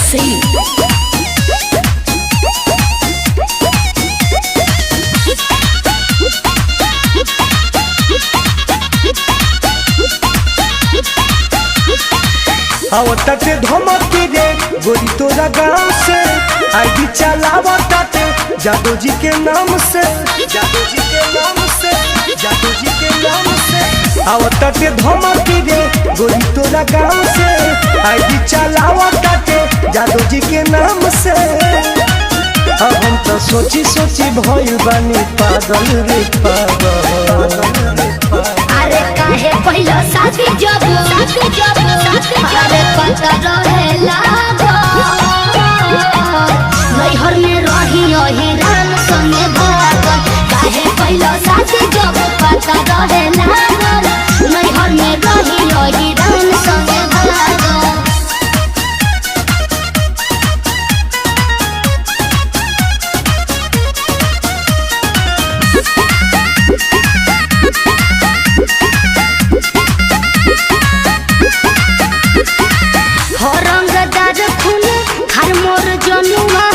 Sing. आवताटे धमकी रे गोरी तोरा गाँव से आईडी चलावताटे जादू जी के नाम से जादू जी के नाम से जादू जी के नाम से आवताटे धमकी रे गोरी तोरा गाँव से आईडी चलावताटे जादू जी के नाम से अब हम तो सोची सोची भइल बानी पागल रे पागल। अरे काहे पहिला साथी जब अरे पता रहे लागो नैहर में रही राम संगे भागल। काहे पहिला साथी जब पता रहे लागो नैहर में रही राम संगे भागल। हरंगदार खून खार मोर जनुआ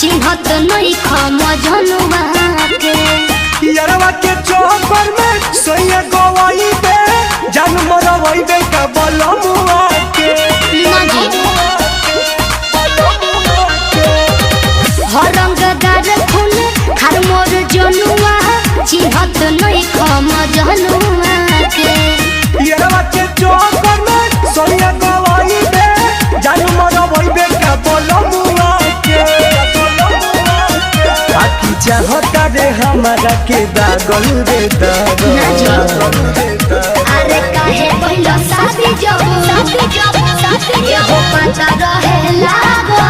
चिन्हत नहीं खम जनुआ के यारवा के चौपर में सोया गवाई बे जान मरवाई बे का बलमुआ के हरंगदार खून खार मोर जनुआ चिन्हत नहीं खम जनुआ के यारवा के चौपर में सोया गवाई बे जान मरवाई बे का बलमुआ के आखी चाहता रे हमारा के दागल रे दागल। अरे काहे पहिला साथी जब पता रहे लागो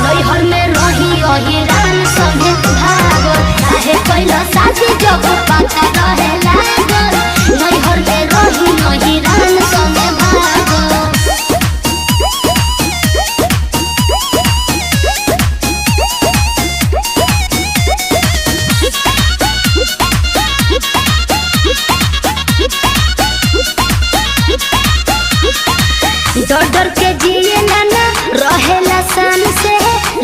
नैहर में रही राम संगे भागो। काहे पहिला साथी जब पता रहे लागो नैहर में रही राम संगे भागो। डर डर के जिए नाना रहेला सन से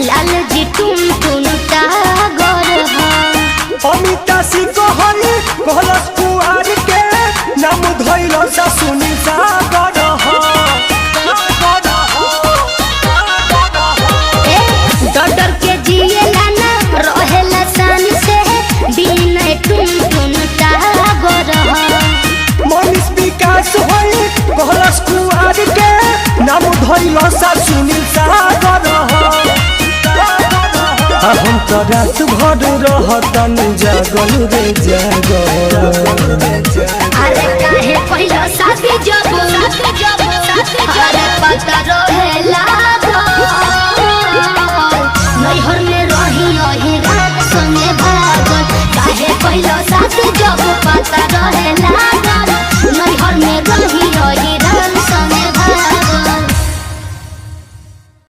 लाल जी टुन टुन टागर हो। अमिता सिंह कहली कहलस कुआर के नाम धइल सा सुनी सागर हो। डर डर के जिए नाना रहेला सन से बिना टुन टुन टागर हो। मनीष विकास होई कहलस कुआर के नाम धइल सा सुनी सागर हो। हम तो रात भर रहतन जागल रे जागल।